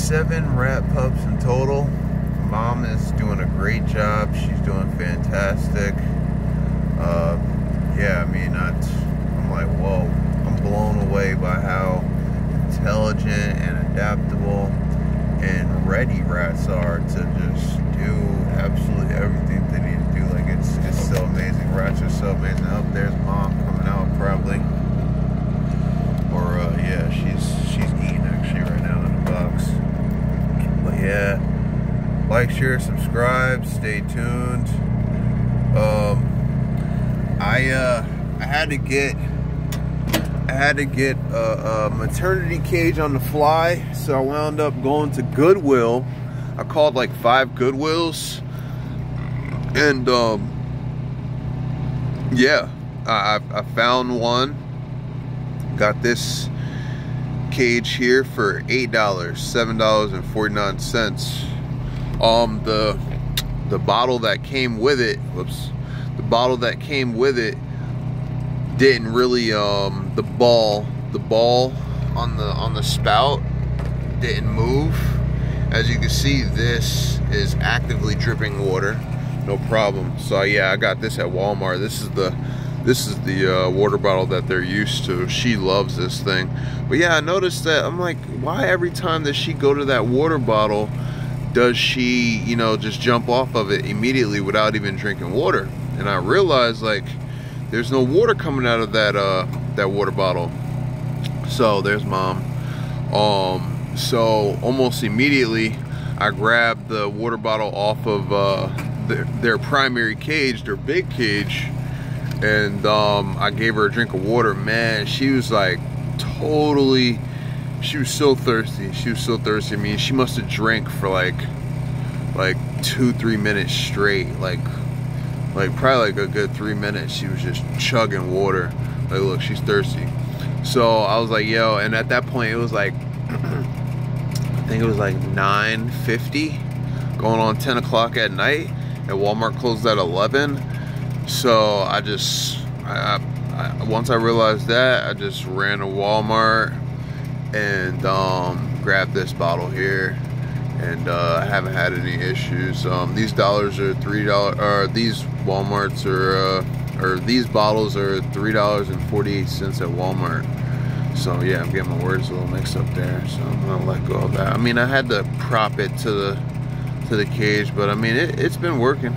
7 rat pups in total. Mom is doing a great job. She's doing fantastic. Yeah, I mean, I'm like, whoa. I'm blown away by how intelligent and adaptable and ready rats are to just do absolutely everything they need to do. Like, it's so amazing. Rats are so amazing. Up there's Mom coming out probably. Or yeah, she's eating actually right now in the box. But yeah, like, share, subscribe, stay tuned. I had to get a maternity cage on the fly, so I wound up going to Goodwill. I called like 5 Goodwills, and yeah, I found one. Got this cage here for $8, $7.49. The bottle that came with it, the bottle that came with it didn't really the ball on the spout didn't move. As you can see, this is actively dripping water, no problem. So yeah, I got this at Walmart. This is the water bottle that they're used to. She loves this thing. But yeah, I noticed that. I'm like, why every time that she go to that water bottle does she, you know, just jump off of it immediately without even drinking water? And I realized, like, there's no water coming out of that water bottle. So there's Mom. So almost immediately I grabbed the water bottle off of their primary cage, their big cage, and I gave her a drink of water. Man, she was like totally, she was so thirsty. She was so thirsty. I mean, she must have drank for like 2-3 minutes straight. Like probably like a good 3 minutes. She was just chugging water. Like, look, she's thirsty. So I was like, yo, and at that point it was like, I think it was like 9:50, going on 10 o'clock at night, and Walmart closed at 11. So I once I realized that, I just ran to Walmart and grabbed this bottle here, and I haven't had any issues. These dollars are $3, or these Walmarts are or these bottles are $3.48 at Walmart. So yeah, I'm getting my words a little mixed up there, so I'm gonna let go of that. I mean, I had to prop it to the cage, but I mean, it's been working.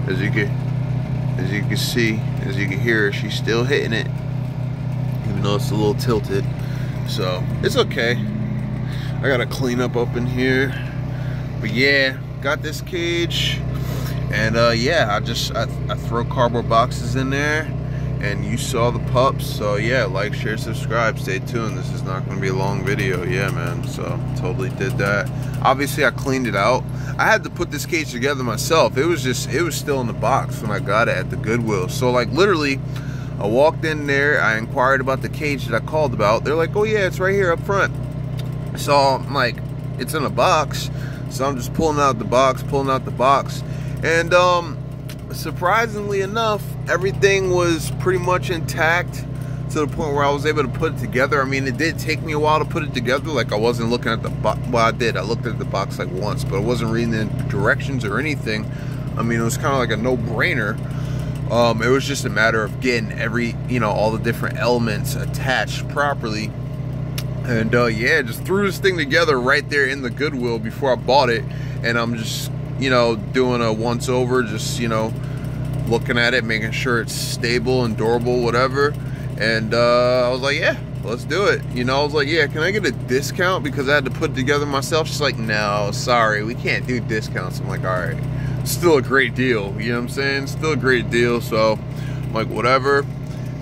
As you can see, as you can hear, she's still hitting it, even though it's a little tilted. So it's okay. I gotta clean up in here, but yeah, got this cage, and yeah, I throw cardboard boxes in there, and you saw the pups. So yeah, like, share, subscribe, stay tuned. This is not gonna be a long video. Yeah, man, so totally did that. Obviously I cleaned it out. I had to put this cage together myself. It was still in the box when I got it at the Goodwill. So like, literally, I walked in there, I inquired about the cage that I called about. They're like, oh yeah, it's right here up front. So I'm like, it's in a box. So I'm just pulling out the box, and surprisingly enough, everything was pretty much intact to the point where I was able to put it together. I mean, it did take me a while to put it together. Like, I wasn't looking at the box. Well, I did. I looked at the box like once, but I wasn't reading the directions or anything. I mean, it was kind of like a no-brainer. It was just a matter of getting all the different elements attached properly. And yeah, just threw this thing together right there in the Goodwill before I bought it. And I'm just, doing a once over, just, looking at it, making sure it's stable and durable, whatever. And I was like, yeah, let's do it. I was like, yeah, can I get a discount? Because I had to put it together myself. She's like, no, sorry, we can't do discounts. I'm like, all right, still a great deal. You know what I'm saying? Still a great deal. So I'm like, whatever.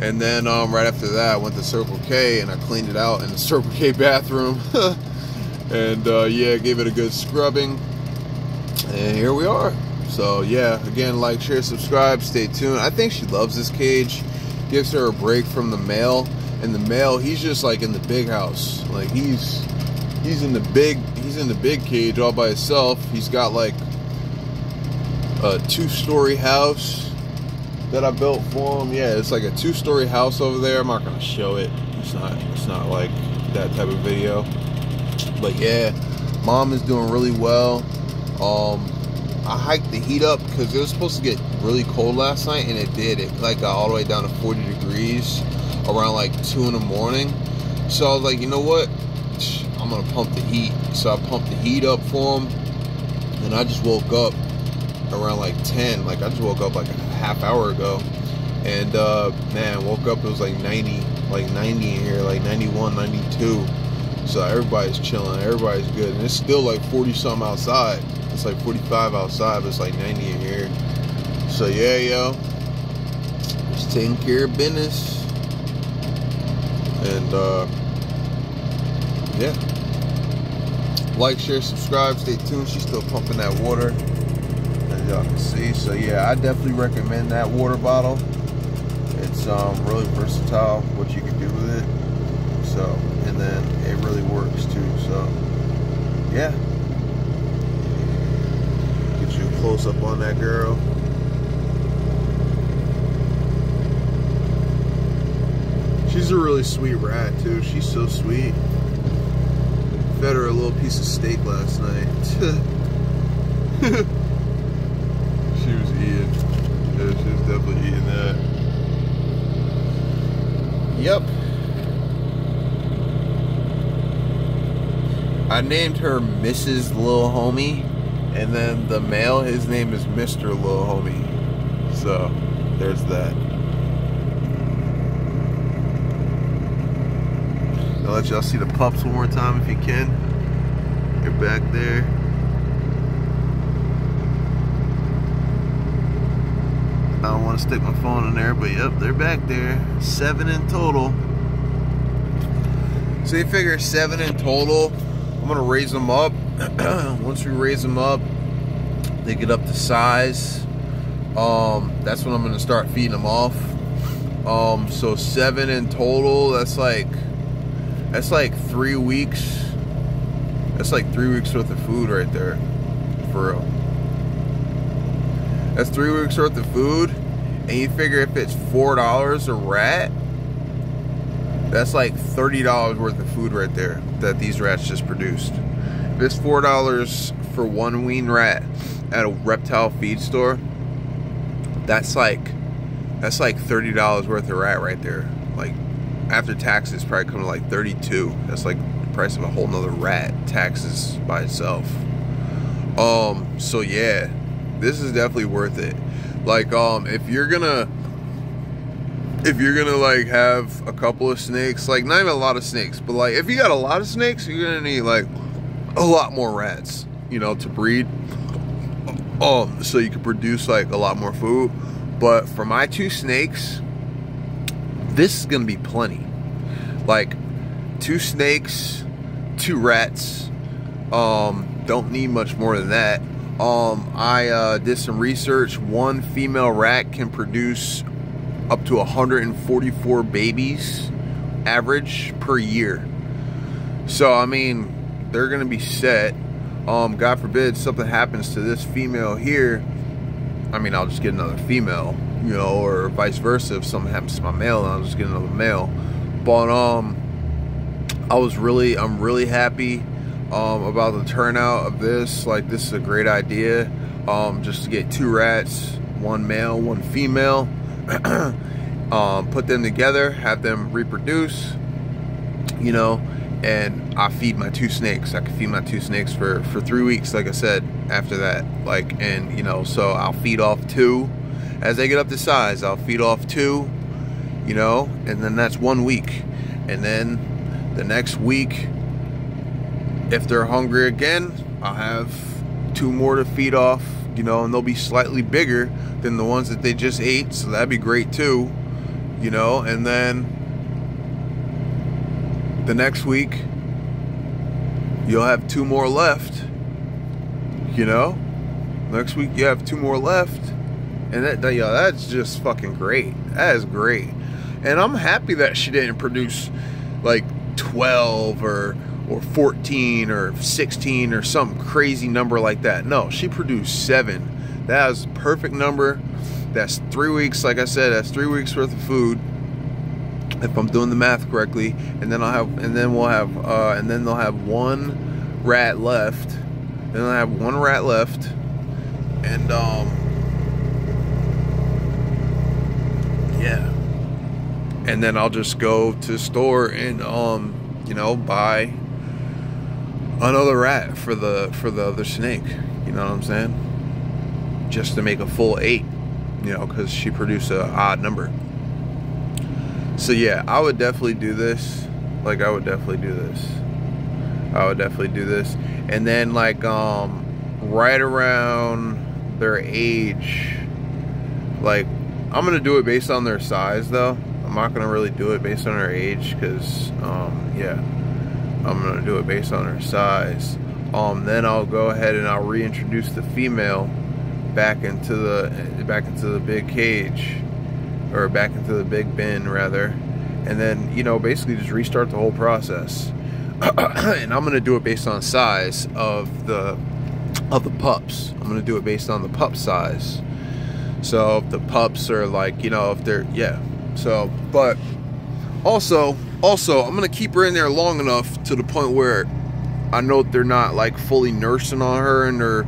And then right after that, I went to Circle K and I cleaned it out in the Circle K bathroom. And yeah, gave it a good scrubbing. And here we are. So yeah, again, like, share, subscribe, stay tuned. I think she loves this cage. Gives her a break from the male. And the male, he's just like in the big house. Like, he's in the big cage all by himself. He's got like a 2-story house that I built for him. Yeah, it's like a 2-story house over there. I'm not gonna show it. It's not like that type of video. But yeah, mom is doing really well. I hiked the heat up because it was supposed to get really cold last night, and it did. It like got all the way down to 40 degrees around like 2 in the morning. So I was like, you know what? I'm gonna pump the heat. So I pumped the heat up for him, and I just woke up around like 10. Like I just woke up like a half hour ago, and man, woke up, it was like 90 in here, like 91, 92. So everybody's chilling, everybody's good, and it's still like 40 something outside. It's like 45 outside, but it's like 90 in here. So yeah, yo, just taking care of business. And yeah, like, share, subscribe, stay tuned. She's still pumping that water, as y'all can see. So yeah, I definitely recommend that water bottle. It's really versatile what you can do with it. So, and then it really works too. So yeah, get you a close up on that girl. She's a really sweet rat too. She's so sweet. Fed her a little piece of steak last night. She was eating. Yeah, she was definitely eating that. Yep. I named her Mrs. Lil Homie, and then the male, his name is Mr. Lil Homie. So there's that. I'll let y'all see the pups one more time if you can. They're back there. I don't want to stick my phone in there, but yep, they're back there. 7 in total. So you figure 7 in total. I'm gonna raise them up. Once we raise them up, they get up to size. That's when I'm gonna start feeding them off. So 7 in total. That's like 3 weeks. That's like 3 weeks worth of food right there, for real. That's 3 weeks worth of food, and you figure if it's $4 a rat, that's like $30 worth of food right there that these rats just produced. If it's $4 for one wean rat at a reptile feed store, that's like $30 worth of rat right there. Like, after taxes, probably come to like 32. That's like the price of a whole nother rat, taxes by itself. So yeah, this is definitely worth it. Like, if you're gonna like have a couple of snakes, like not even a lot of snakes, but like if you got a lot of snakes, you're gonna need like a lot more rats, you know, to breed. So you can produce like a lot more food. But for my 2 snakes, this is gonna be plenty. Like 2 snakes, 2 rats. Don't need much more than that. I did some research. One female rat can produce up to 144 babies average per year. So I mean, they're gonna be set. God forbid something happens to this female here, I mean, I'll just get another female, you know, or vice versa. If something happens to my male, then I'll just get another male. But I'm really happy about the turnout of this. Like, this is a great idea. Just to get 2 rats, 1 male, 1 female, put them together, have them reproduce, you know, and I feed my 2 snakes. I can feed my 2 snakes for 3 weeks, like I said, after that. Like, and, you know, so I'll feed off 2. As they get up to size, I'll feed off 2, you know, and then that's 1 week. And then the next week, if they're hungry again, I'll have 2 more to feed off, you know, and they'll be slightly bigger than the ones that they just ate, so that'd be great too, you know. And then the next week, you'll have 2 more left, you know. Next week you have 2 more left, and that's just fucking great. That is great. And I'm happy that she didn't produce like 12 or 14 or 16 or some crazy number like that. No, she produced 7. That was a perfect number. That's 3 weeks. Like I said, that's 3 weeks worth of food. if I'm doing the math correctly, and then they'll have one rat left. Then they'll have one rat left, and yeah. And then I'll just go to the store and you know, buy another rat for the other snake. You know what I'm saying? Just to make a full 8. You know, because she produced an odd number. So yeah, I would definitely do this. Like, I would definitely do this. And then, like, right around their age, like, I'm gonna do it based on their size, though. I'm not gonna really do it based on their age, because yeah, I'm gonna do it based on their size. Then I'll go ahead and I'll reintroduce the female back into the big cage, or back into the big bin rather, and then, you know, basically just restart the whole process. And I'm gonna do it based on size of the pups. I'm gonna do it based on the pup size. So if the pups are, like, you know, if they're, yeah. So, but also I'm gonna keep her in there long enough to the point where I know they're not, like, fully nursing on her and they're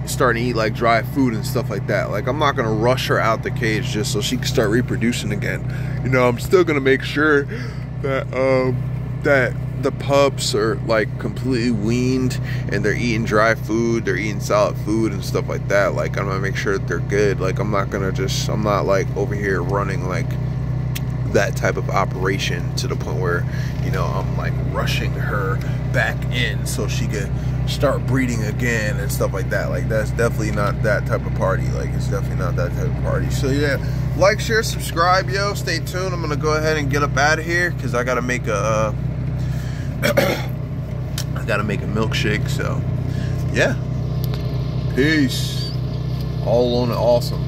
starting to eat, like, dry food and stuff like that. Like, I'm not gonna rush her out the cage just so she can start reproducing again. You know, I'm still gonna make sure that that the pups are, like, completely weaned and they're eating dry food, they're eating solid food and stuff like that. Like, I'm gonna make sure that they're good. Like, I'm not like over here running like that type of operation to the point where, you know, I'm like rushing her back in so she could start breeding again and stuff like that. Like, that's definitely not that type of party. Like, it's definitely not that type of party. So yeah, like, share, subscribe, yo. Stay tuned. I'm gonna go ahead and get up out of here because I gotta make a I gotta make a milkshake. So yeah, peace. All alone and awesome.